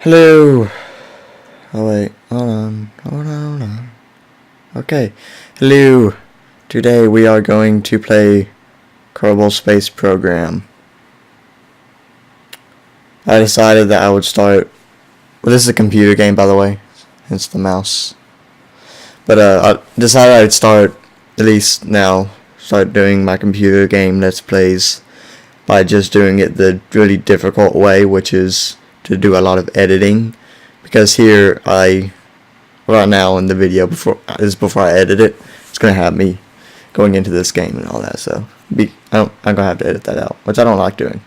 Hello. Oh wait, hold on. Okay, hello. Today we are going to play Kerbal Space Program. I decided that I would start. Well, this is a computer game, by the way, hence the mouse. But I decided I'd start at least now. Start doing my computer game Let's Plays by just doing it the really difficult way, which is to do a lot of editing, because here right now in the video before I edit it, it's gonna have me going into this game and all that, so I'm gonna have to edit that out, which I don't like doing.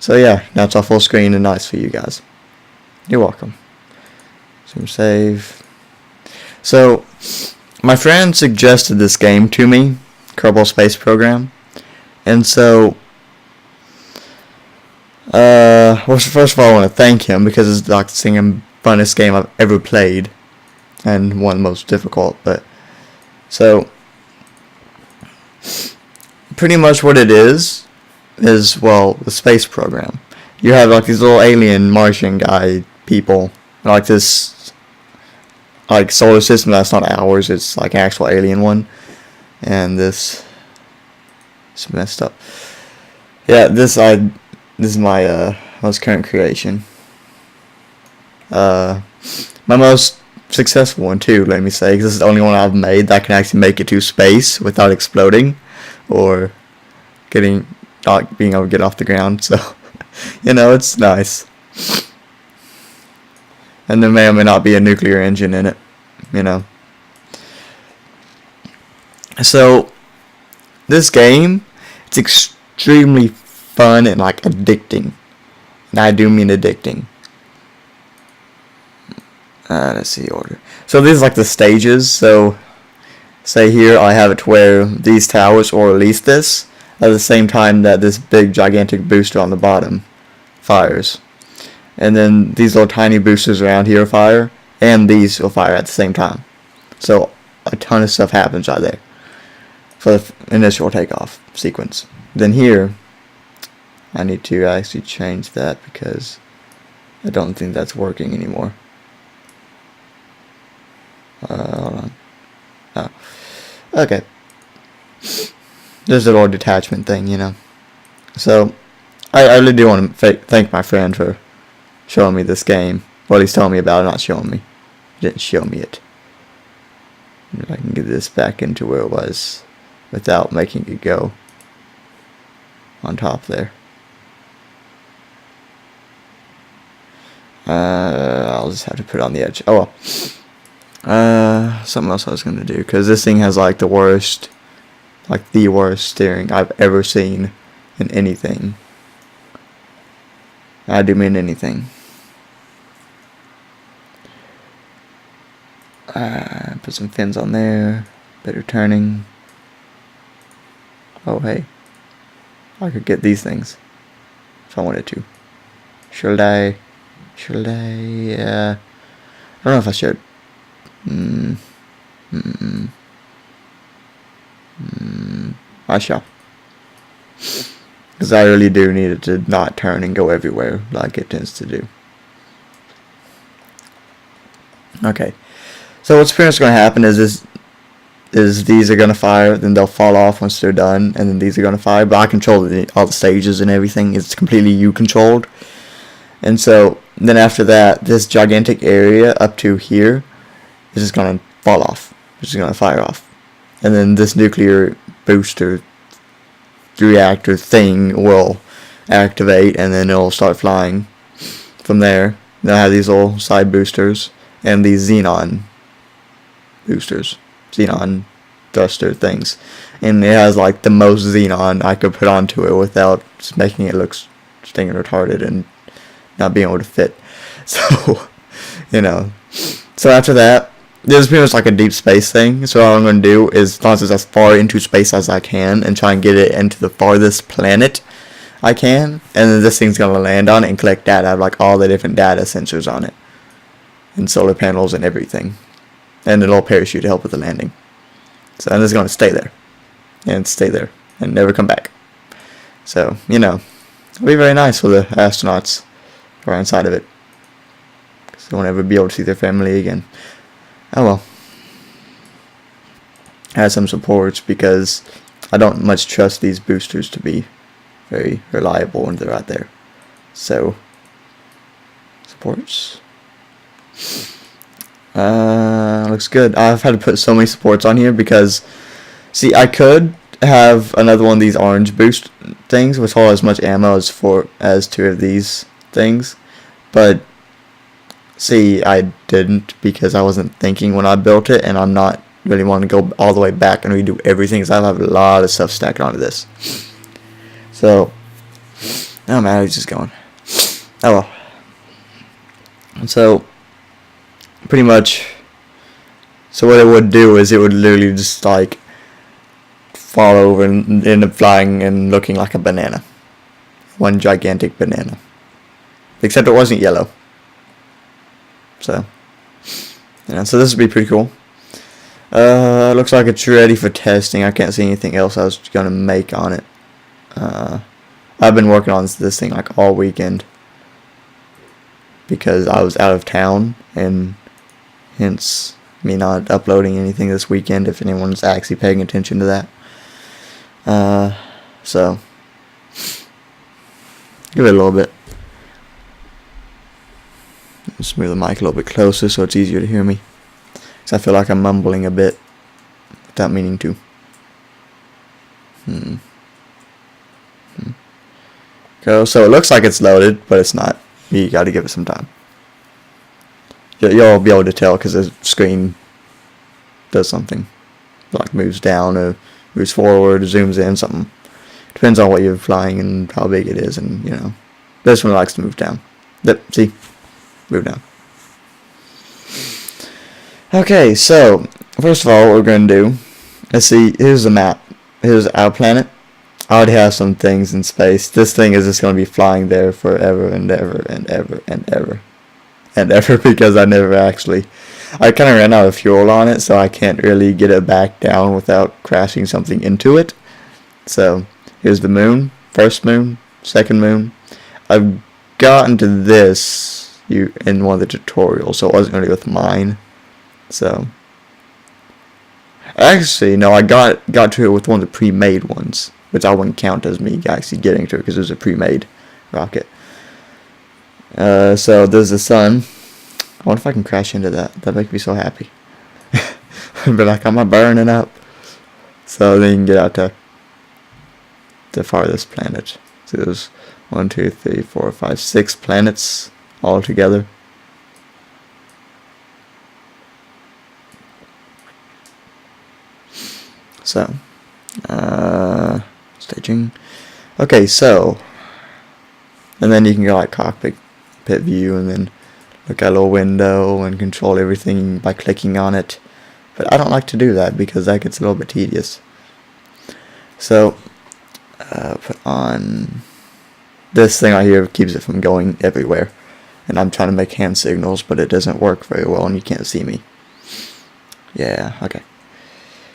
So yeah, now it's all full screen and nice for you guys. You're welcome. Zoom save. So my friend suggested this game to me, Kerbal Space Program, and so well, first of all, I want to thank him because it's like the single funnest game I've ever played, and one of the most difficult. But so pretty much what it is well, the space program. You have like these little alien Martian guy people, like this like solar system that's not ours. It's like an actual alien one, and this is messed up. Yeah, this is my most current creation. My most successful one too, let me say, because this is the only one I've made that can actually make it to space without exploding or not being able to get off the ground. So, it's nice. And there may or may not be a nuclear engine in it, So, this game, it's extremely fun and like addicting, and I do mean addicting. Let's see order. So these are like the stages. So say here I have it to where these towers, or at least this, at the same time that this big gigantic booster on the bottom fires, and then these little tiny boosters around here fire, and these will fire at the same time. So a ton of stuff happens right there for the initial takeoff sequence. Then here I need to actually change that because I don't think that's working anymore. Hold on. Oh. Okay. There's a little detachment thing, So, I really do want to thank my friend for showing me this game. Well, he's telling me about it, not showing me. He didn't show me it. If I can get this back into where it was without making it go on top there. I'll just have to put it on the edge. Oh well. Something else I was gonna do, because this thing has like the worst steering I've ever seen in anything. I do mean anything. Put some fins on there. Better turning. Oh hey, I could get these things if I wanted to. Should I? I don't know if I should. I shall. Because I really do need it to not turn and go everywhere like it tends to do. Okay. So what's pretty much going to happen is these are going to fire, then they'll fall off once they're done, and then these are going to fire. But I control all the stages and everything. It's completely you controlled. And so then after that, this gigantic area up to here is just going to fall off. It's just going to fire off. And then this nuclear booster reactor thing will activate, and then it'll start flying from there. Then I have these little side boosters and these xenon boosters. Xenon thruster things. And it has like the most xenon I could put onto it without just making it look stinking retarded and not being able to fit. So, So after that, this is pretty much like a deep space thing. So all I'm going to do is launch this as far into space as I can and try and get it into the farthest planet I can. And then this thing's going to land on it and collect data. I have like all the different data sensors on it. And solar panels and everything. And a little parachute to help with the landing. So I'm just going to stay there. And stay there. And never come back. So, it'll be very nice for the astronauts who are inside of it. they won't ever be able to see their family again. Oh well. I had some supports because I don't much trust these boosters to be very reliable when they're out there. So, supports. Looks good. I've had to put so many supports on here because, see, I could have another one of these orange boost things, which hold as much ammo as two of these things, but see, I didn't because I wasn't thinking when I built it, and I'm not really wanting to go all the way back and redo everything because I have a lot of stuff stacked onto this. So, oh man, it's just going. Oh well. So, pretty much, so what it would do is it would literally just like fall over and end up flying and looking like a banana. One gigantic banana. Except it wasn't yellow. So, yeah, so this would be pretty cool. Looks like it's ready for testing. I can't see anything else I was going to make on it. I've been working on this thing like all weekend because I was out of town, and hence me not uploading anything this weekend if anyone's actually paying attention to that. So give it a little bit. Just move the mic a little bit closer so it's easier to hear me, because I feel like I'm mumbling a bit without meaning to. Okay, so it looks like it's loaded, but it's not. You gotta give it some time. You'll be able to tell because the screen does something. Like moves down or moves forward, zooms in, something. Depends on what you're flying and how big it is, and you know. This one likes to move down. Yep, see? Move down. Okay, so first of all, what we're gonna do, let's see, here's the map. Here's our planet. I already have some things in space. This thing is just going to be flying there forever and ever and ever and ever and ever because I kind of ran out of fuel on it, so I can't really get it back down without crashing something into it. So here's the moon, first moon, second moon. I've gotten to this in one of the tutorials, so it wasn't really with mine. So actually, no, I got to it with one of the pre-made ones, which I wouldn't count as me actually getting to it because it was a pre-made rocket. So there's the sun. I wonder if I can crash into that. That'd make me so happy. But like, I'm burning up. So then you can get out to the farthest planet. So there's 1, 2, 3, 4, 5, 6 planets all together. So, staging. Okay, so, and then you can go like cockpit view and then look at a little window and control everything by clicking on it. But I don't like to do that because that gets a little bit tedious. So, put on this thing right here, keeps it from going everywhere. And I'm trying to make hand signals, but it doesn't work very well and you can't see me. Yeah, okay.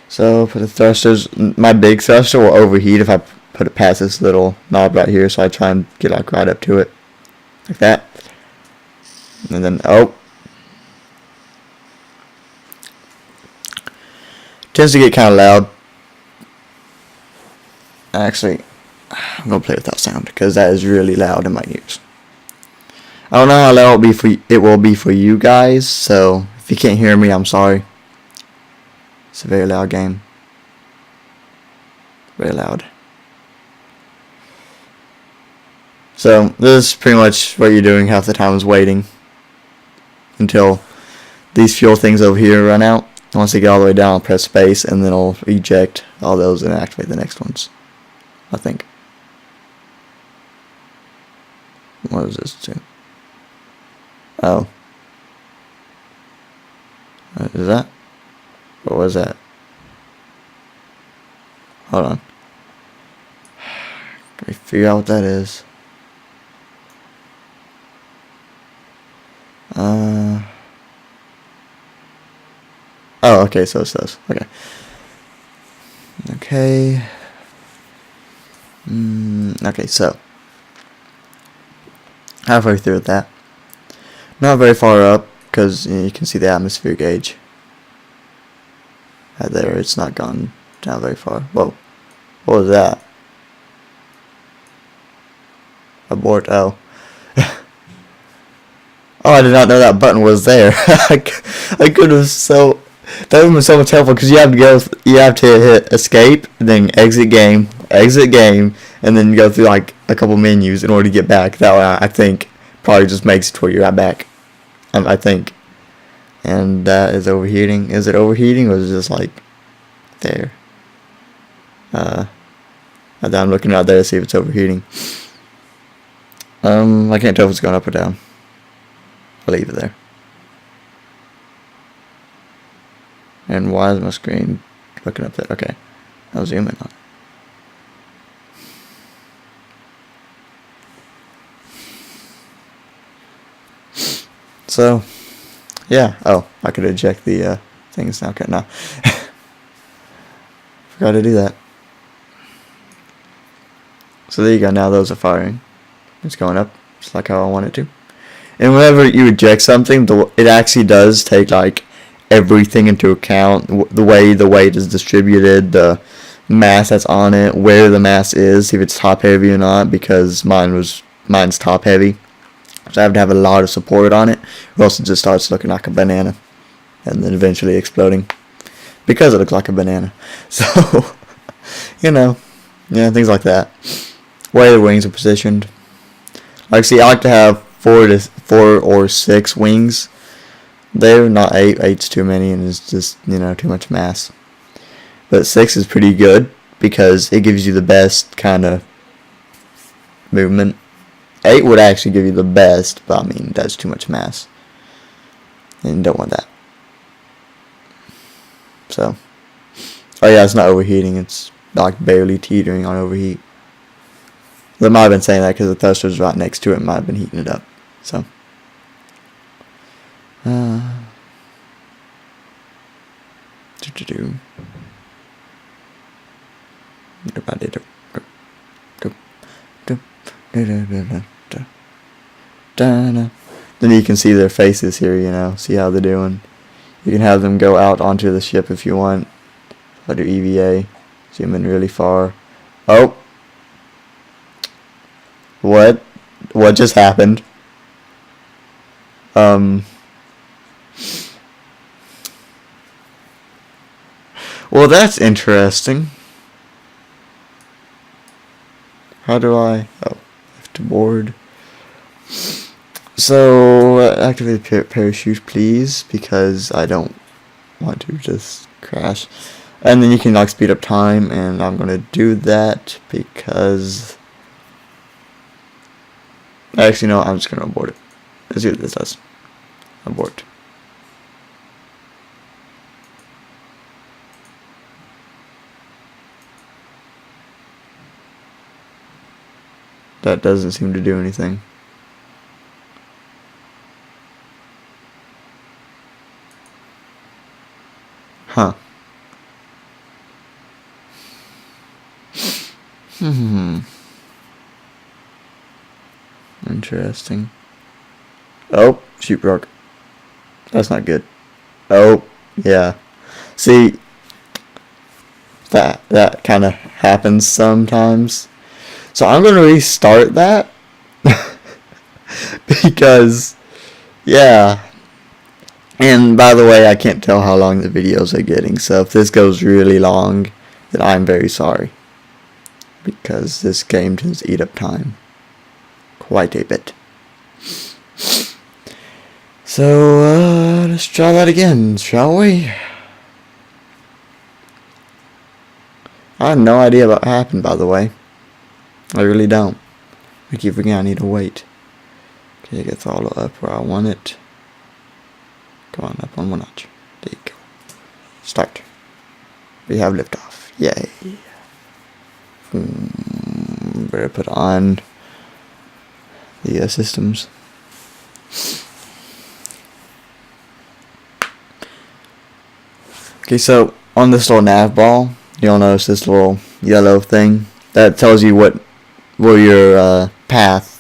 So, put the thrusters. My big thruster will overheat if I put it past this little knob right here, so I try and get like right up to it. Like that. And then, oh. Tends to get kind of loud. Actually, I'm going to play without sound, because that is really loud in my ears. I don't know how loud it will be for you guys, so if you can't hear me, I'm sorry. It's a very loud game. Very loud. So, this is pretty much what you're doing half the time is waiting until these fuel things over here run out. Once they get all the way down, I'll press space and then I'll eject all those and activate the next ones. I think. What is this do? Oh. What is that? What was that? Hold on. Can we figure out what that is? Oh, okay, so it's those. Okay. Okay. Okay, so. Halfway through with that. Not very far up. because you can see the atmosphere gauge. Right there, it's not gone down very far. Whoa, what was that? Abort. Oh. Oh, I did not know that button was there. I could have that would have been so much helpful, because you have to hit escape, then exit game, and then go through like a couple menus in order to get back. That way, I think probably just makes it to where you're at back. I think. And that is overheating. Is it overheating, or is it just like there? I'm looking out there to see if it's overheating. I can't tell if it's going up or down. I'll leave it there. And why is my screen looking up there? Okay, I'll zoom in on it. So, yeah. Oh, I could eject the things now. Okay, no. Forgot to do that. So there you go. Now those are firing. It's going up just like how I want it to. And whenever you eject something, it actually does take like everything into account. The way the weight is distributed, the mass that's on it, where the mass is, if it's top heavy or not, because mine's top heavy. So I have to have a lot of support on it, or else it just starts looking like a banana, and then eventually exploding, because it looks like a banana. So, yeah, things like that. Way the wings are positioned. Like, see, I like to have 4 or 6 wings. They're not 8. 8's too many, and it's just, too much mass. But 6 is pretty good, because it gives you the best kind of movement. 8 would actually give you the best, but that's too much mass. And you don't want that. So, oh yeah, it's not overheating. It's like barely teetering on overheat. They might have been saying that because the thruster's right next to it, might have been heating it up. So, then you can see their faces here, see how they're doing. You can have them go out onto the ship if you want. If I do EVA, zoom in really far. Oh! What just happened? Well, that's interesting. How do I... Oh, have to board. So, activate the parachute, please, because I don't want to just crash. And then you can, speed up time, and I'm going to do that because... Actually, no, I'm just going to abort it. Let's see what this does. Abort. That doesn't seem to do anything. Huh. Interesting. Oh, shoot broke. That's not good. Oh, yeah. See, that kind of happens sometimes. So I'm going to restart that. Because, yeah. And by the way, I can't tell how long the videos are getting. So if this goes really long, then I'm very sorry. Because this game tends to eat up time. Quite a bit. So, let's try that again, shall we? I have no idea what happened, by the way. I really don't. I keep forgetting I need to wait. Okay, it gets all up where I want it. Come on, up one more notch. There you go. Start. We have liftoff. Yay. Better put on the systems. Okay, so on this little nav ball, you'll notice this little yellow thing that tells you where your path.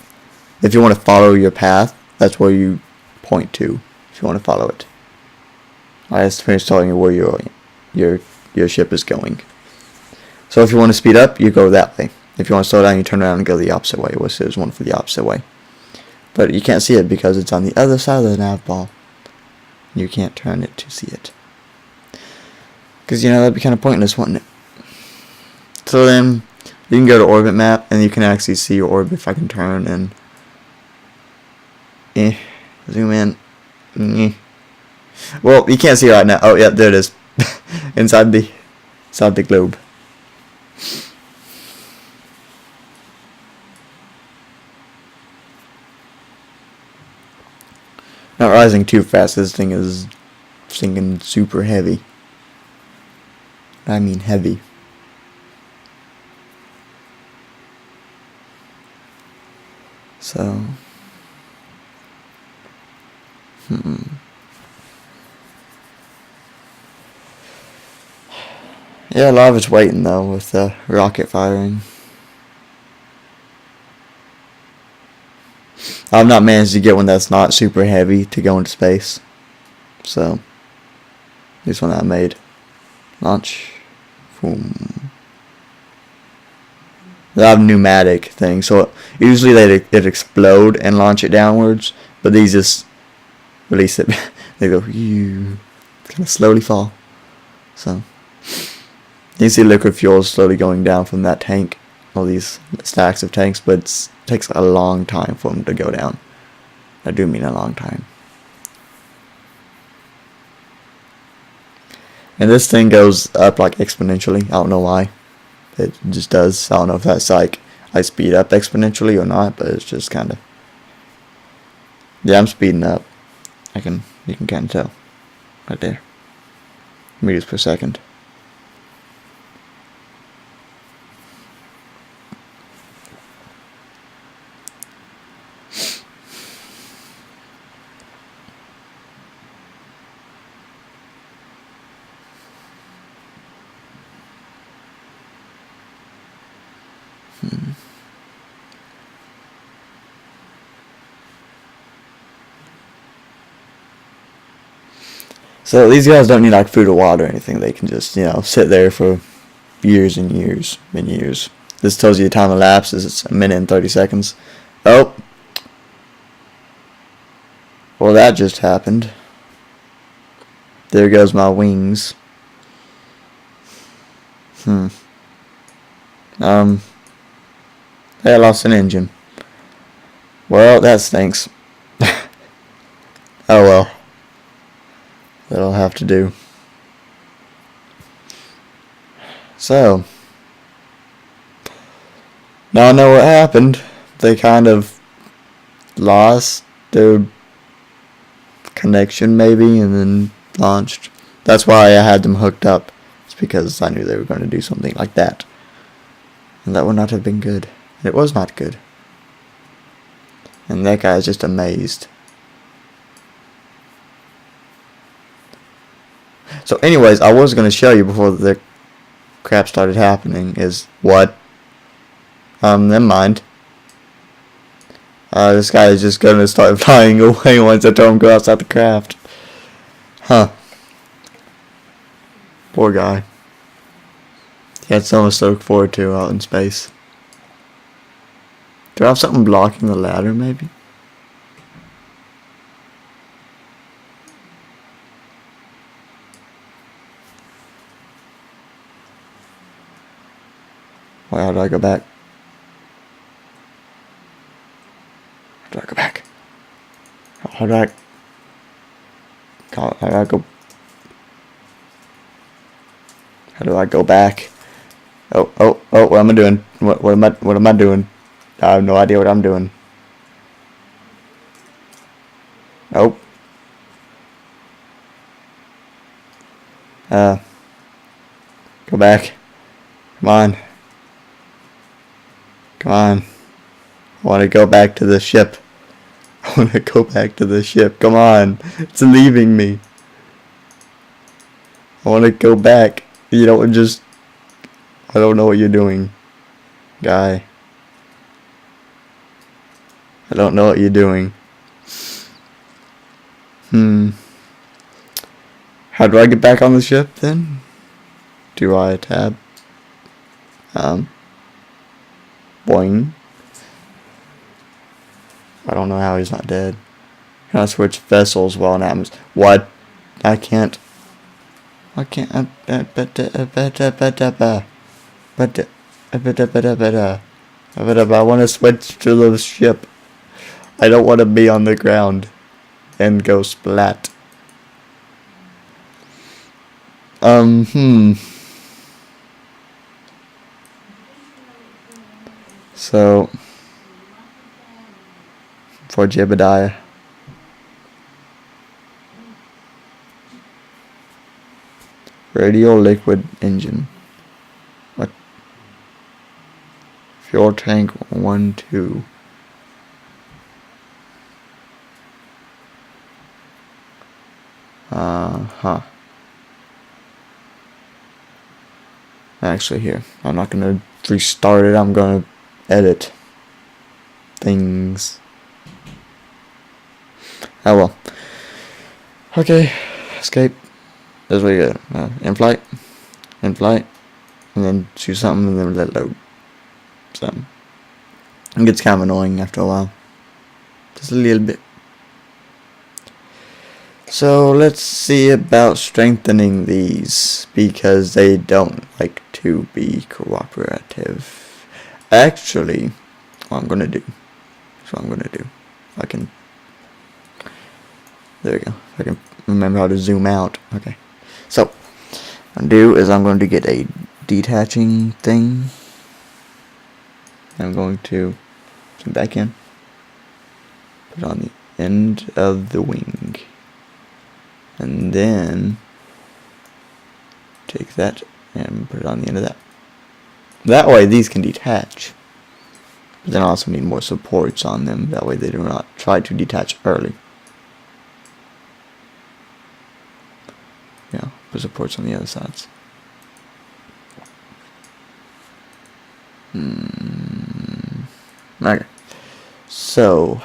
If you want to follow your path, that's where you point to. if you want to follow it. It's finished telling you where your ship is going. So if you want to speed up, you go that way. If you want to slow down, you turn around and go the opposite way, which is one for the opposite way. But you can't see it because it's on the other side of the nav ball. You can't turn it to see it. Because, that'd be kind of pointless, wouldn't it? So then, you can go to orbit map, and you can actually see your orbit if I can turn and... zoom in. Well, you can't see it right now. Oh, yeah, there it is. inside the globe. Not rising too fast. This thing is sinking super heavy. I mean heavy. So. Yeah, a lot of it's waiting though with the rocket firing. I've not managed to get one that's not super heavy to go into space. So, this one I made. Launch. Boom. They have pneumatic thing, so usually it explode and launch it downwards, but these just release it. They go, kind of slowly fall. So, you can see liquid fuel slowly going down from that tank. All these stacks of tanks, but it takes a long time for them to go down. I do mean a long time. And this thing goes up like exponentially. I don't know why. It just does. I don't know if that's like I speed up exponentially or not, but it's just kind of. Yeah, I'm speeding up. You can kind of tell right there. Meters per second. So these guys don't need like food or water or anything. They can just, sit there for years and years and years. This tells you the time elapses. It's 1 minute and 30 seconds. Oh. Well, that just happened. There goes my wings. Hey, I lost an engine. Well, that stinks. Oh well. That'll have to do. So, now I know what happened. They kind of lost their connection maybe and then launched. That's why I had them hooked up. It's because I knew they were going to do something like that. And that would not have been good. It was not good. And that guy is just amazed. So anyways, I was going to show you before the crap started happening is what? Never mind. This guy is just going to start flying away once I tell him to go outside the craft. Huh. Poor guy. He had so much to look forward to out in space. Do I have something blocking the ladder maybe? Wait, how do I go back? How do I go back? How do I go? How do I go back? Oh, what am I doing? What am I doing? I have no idea what I'm doing. Oh. Go back. Come on. Come on. I want to go back to the ship. I want to go back to the ship. Come on. It's leaving me. I want to go back. I don't know what you're doing, guy. I don't know what you're doing. How do I get back on the ship then? Do I tab? Boing. I don't know how he's not dead. Can I switch vessels while in atmosphere? What? I can't. I can't. I want to switch to the ship. I don't want to be on the ground and go splat. So, for Jebediah. Radio liquid engine. What? Fuel tank 1, 2. Actually, here. I'm not gonna restart it. I'm gonna edit things. Oh well. Okay. Escape. That's what you get. In flight, and then shoot something, and then let load. So it gets kind of annoying after a while, just a little bit. So let's see about strengthening these, because they don't like to be cooperative. Actually, what I'm gonna do. I can. There we go. I can remember how to zoom out. Okay. So, what I'm going to do is I'm going to get a detaching thing. I'm going to zoom back in. Put it on the end of the wing. And then take that and put it on the end of that. That way these can detach. But then I also need more supports on them. That way they do not try to detach early. Yeah, put supports on the other sides. Okay. So,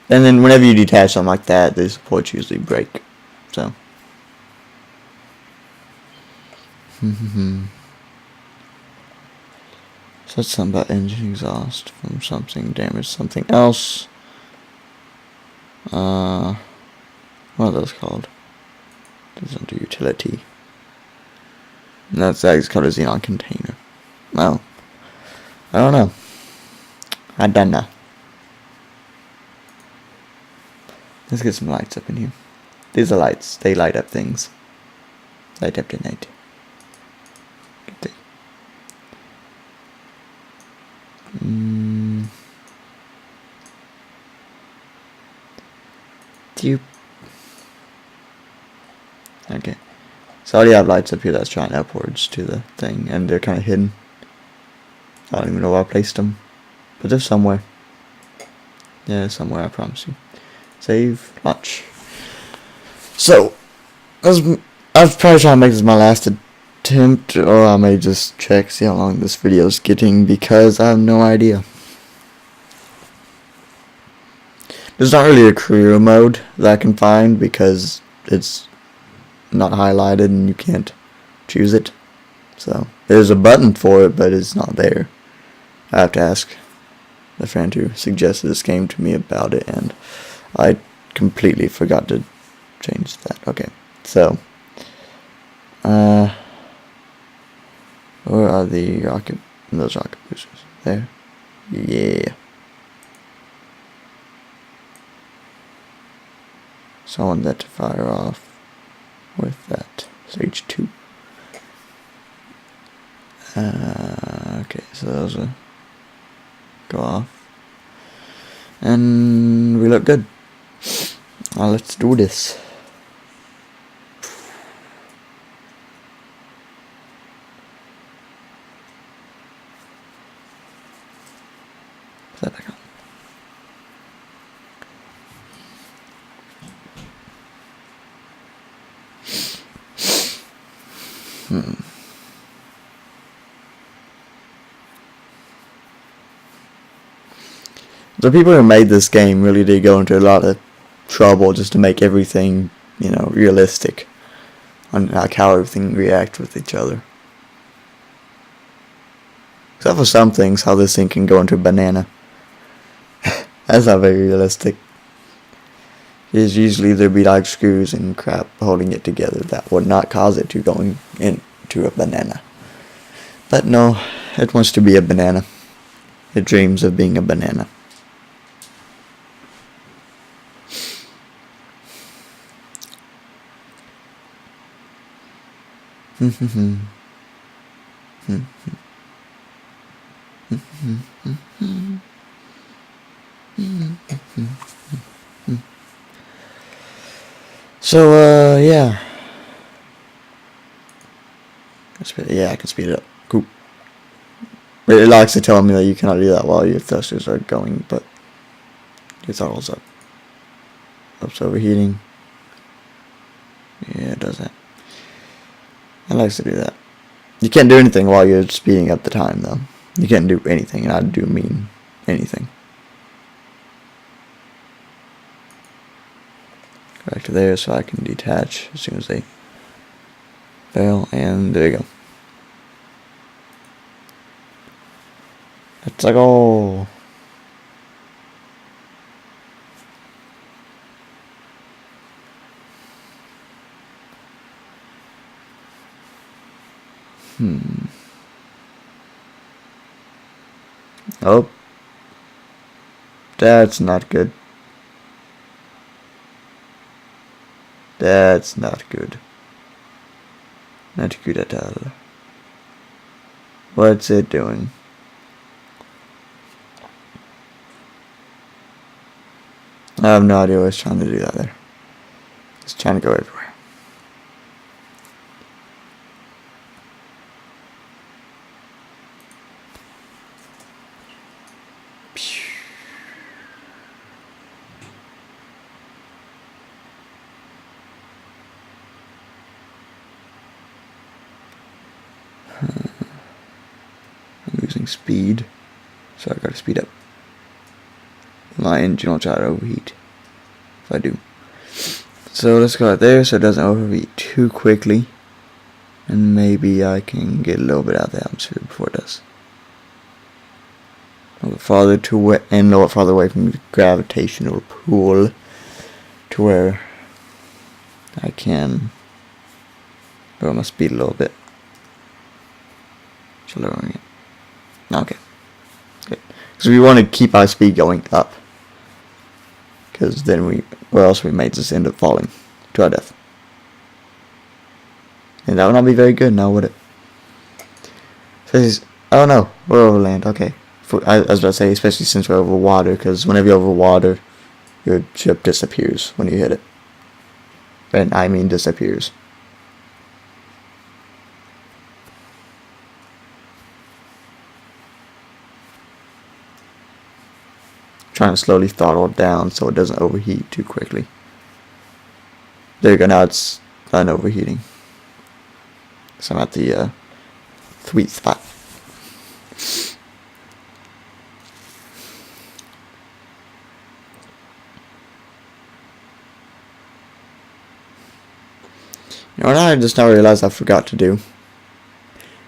and then whenever you detach something like that, the supports usually break. So. So that's something about engine exhaust from something damaged something else. What are those called? This is under utility. And that's called a xenon container. Well, I don't know. I don't know. Let's get some lights up in here. These are lights. They light up things. Light up the night. Get Dupe. Okay. So I already have lights up here that's shine upwards to the thing, and they're kind of hidden. I don't even know where I placed them, but they're somewhere. Yeah, somewhere, I promise you. Save, launch. So, I've probably trying to make this my last attempt, or I may just check, see how long this video is getting, because I have no idea. There's not really a career mode that I can find, because it's not highlighted and you can't choose it. So, there's a button for it, but it's not there. I have to ask the friend who suggested this game to me about it, and I completely forgot to change that. Okay, so where are the those rocket boosters? There. Yeah. So I want that to fire off with that stage 2. Okay, so those will go off, and we look good. Now let's do this. Put that back on. the people who made this game really did go into a lot of trouble just to make everything, you know, realistic on like how everything reacts with each other. Except for some things, how this thing can go into a banana. That's not very realistic. Because usually there'd be like screws and crap holding it together that would not cause it to go into a banana. But no, it wants to be a banana. It dreams of being a banana. So, yeah. Yeah, I can speed it up. Cool. But it likes to tell me that you cannot do that while your thrusters are going, but your throttle's up. Up's overheating. Yeah, it does that. It likes to do that. You can't do anything while you're speeding up the time, though. You can't do anything, and I do mean anything. Go back to there so I can detach as soon as they fail, and there you go. Let's go. Oh. That's not good. That's not good. Not good at all. What's it doing? I have no idea what it's trying to do that there. It's trying to go everywhere. I'm losing speed, so I gotta speed up. My engine will try to overheat if I do. So let's go out there so it doesn't overheat too quickly, and maybe I can get a little bit out of the atmosphere before it does. A little farther to and a little farther away from the gravitational pull to where I can lower my speed a little bit. So lowering it. Okay. Good. Because we want to keep our speed going up. Because then or else we may just end up falling to our death. And that would not be very good now, would it? Oh no, we're over land, okay. I was about to say, especially since we're over water, because whenever you're over water, your ship disappears when you hit it. And I mean disappears. Trying to slowly throttle it down so it doesn't overheat too quickly. There you go, now it's done overheating. So I'm at the sweet spot. You know what I just now realized I forgot to do?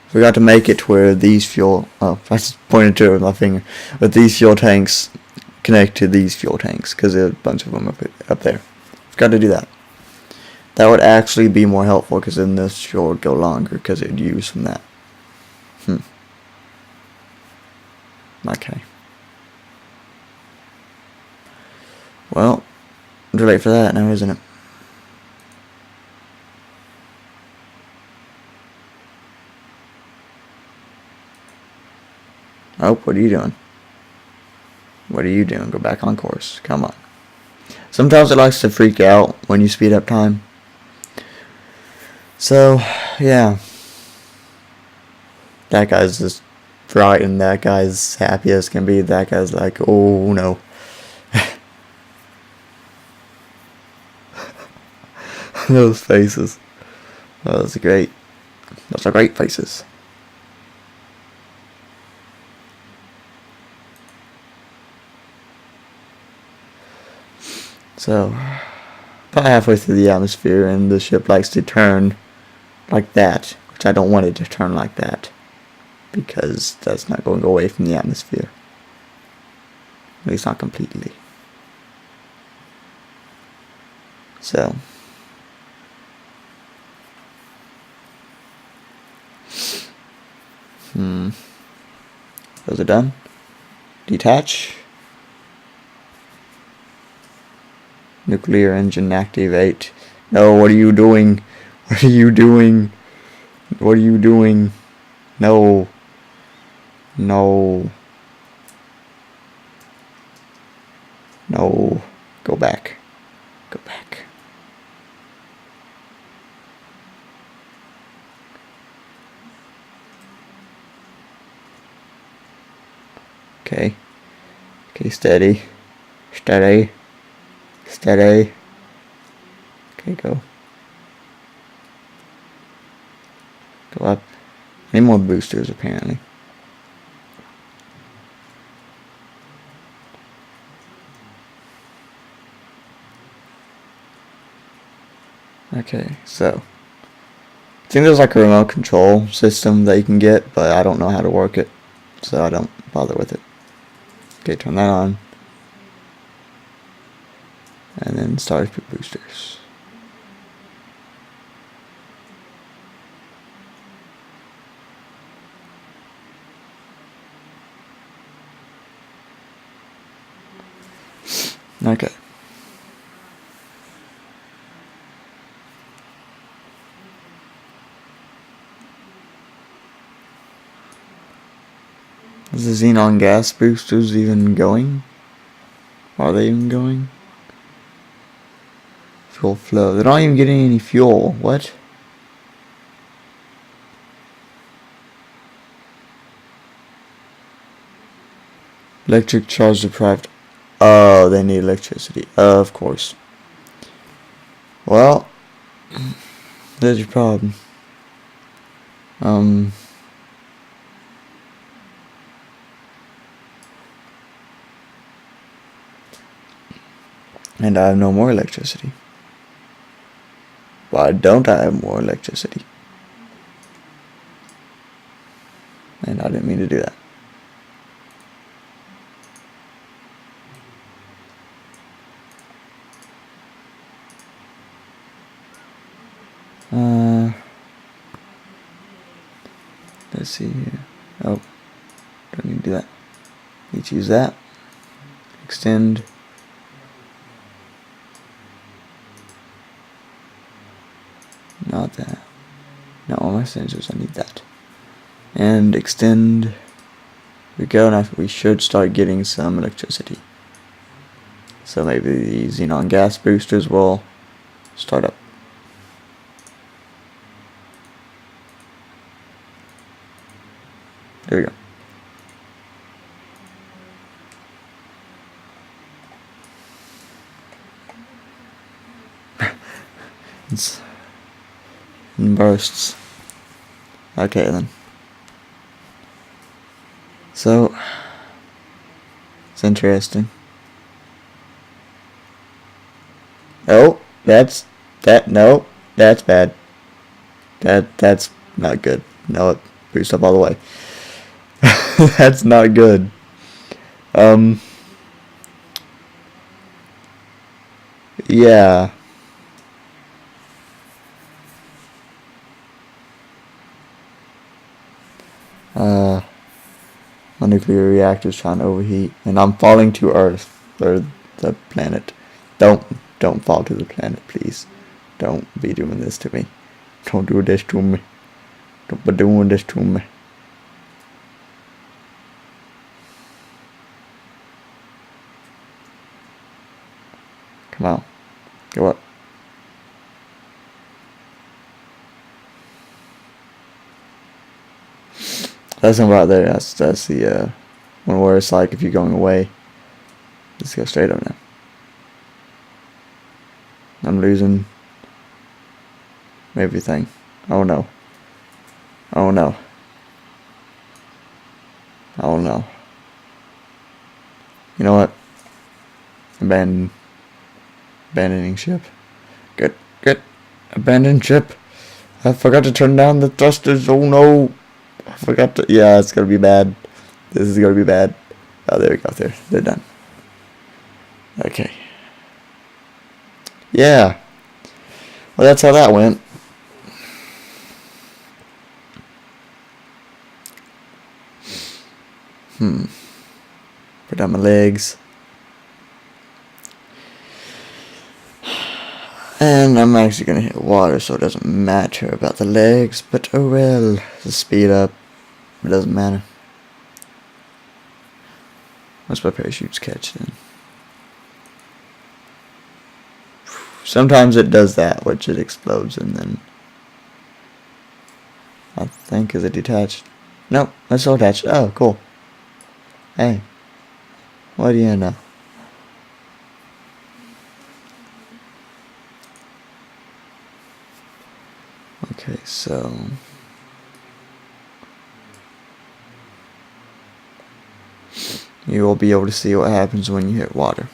Forgot to make it to where these fuel... Oh, I just pointed to it with my finger. But these fuel tanks connect to these fuel tanks, because there's a bunch of them up there. Forgot to do that. That would actually be more helpful, because then this fuel would go longer, because it would use from that. Okay. Well, too late for that now, isn't it? Oh, what are you doing? What are you doing? Go back on course. Come on. Sometimes it likes to freak out when you speed up time. So, yeah. That guy's just frightened. That guy's happy as can be. That guy's like, oh no. Those faces. Those are great. Those are great faces. So, about halfway through the atmosphere, and the ship likes to turn like that, which I don't want it to turn like that, because that's not going to go away from the atmosphere. At least not completely. So, those are done. Detach. Nuclear engine activate. No, what are you doing? What are you doing? What are you doing? No. No. No. Go back. Go back. Okay. Okay, steady. Steady. Steady. Okay, go. Go up. Any more boosters, apparently. Okay, so I think there's like a remote control system that you can get, but I don't know how to work it, so I don't bother with it. Okay, turn that on. And then start boosters. Okay. Is the xenon gas boosters even going? Are they even going? Fuel flow. They're not even getting any fuel. What? Electric charge deprived. Oh, they need electricity. Of course. Well, there's your problem. And I have no more electricity. Why don't I have more electricity? And I didn't mean to do that. Let's see here. Oh, don't need to do that. Need to use that. Extend. Not that. No, all my sensors, I need that. And extend. Here we go, now we should start getting some electricity. So maybe the xenon gas boosters will start up. There we go. It's in bursts. Okay then. So it's interesting. Oh, that's bad. That's not good. No, it boost up all the way. That's not good. Yeah. My nuclear reactor's trying to overheat, and I'm falling to Earth, or the planet. Don't fall to the planet, please. Don't be doing this to me. Don't do this to me. Don't be doing this to me. Come on. Go up. That's not right there. That's the one where it's like if you're going away. Let's go straight up now. I'm losing everything. Oh no. Oh no. Oh no. You know what? Abandon. Abandoning ship. Good. Abandon ship. I forgot to turn down the thrusters. Oh no. I forgot to. Yeah, it's gonna be bad. This is gonna be bad. Oh, there we go. They're done. Okay. Yeah. Well, that's how that went. Put down my legs. And I'm actually going to hit water, so it doesn't matter about the legs. But oh well, the speed up. It doesn't matter. Once my parachutes catch then. Sometimes it does that, which it explodes and then... I think, is it detached? Nope, it's still attached. Oh, cool. Hey. What do you know? Okay, so... you will be able to see what happens when you hit water.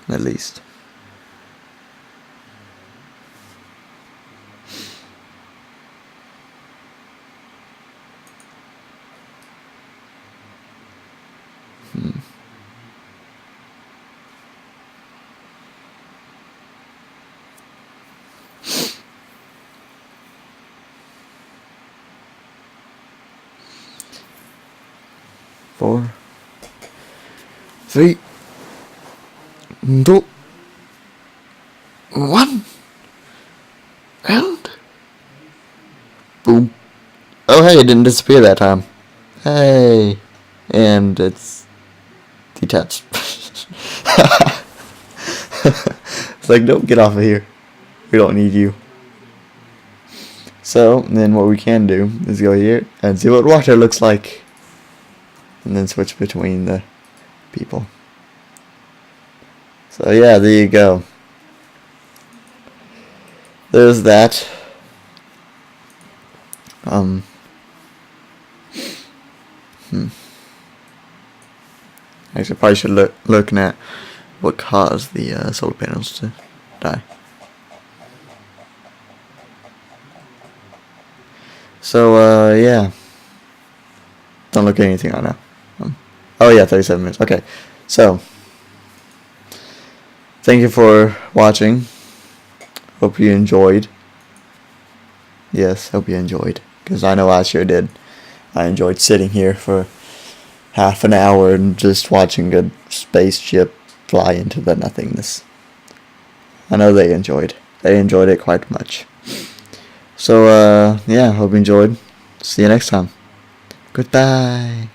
At least. Four, 3, 2, 1, and boom. Oh hey, it didn't disappear that time. Hey, and it's detached. It's like, nope, get off of here. We don't need you. So then what we can do is go here and see what water looks like. And then switch between the people. So yeah, there you go. There's that. Actually, I probably should looking at what caused the solar panels to die. So yeah. Don't look at anything on now. Oh yeah, 37 minutes. Okay, so thank you for watching. Hope you enjoyed. Yes, hope you enjoyed, because I know I sure did. I enjoyed sitting here for half an hour and just watching a spaceship fly into the nothingness. I know they enjoyed. They enjoyed it quite much. So yeah, hope you enjoyed. See you next time. Goodbye.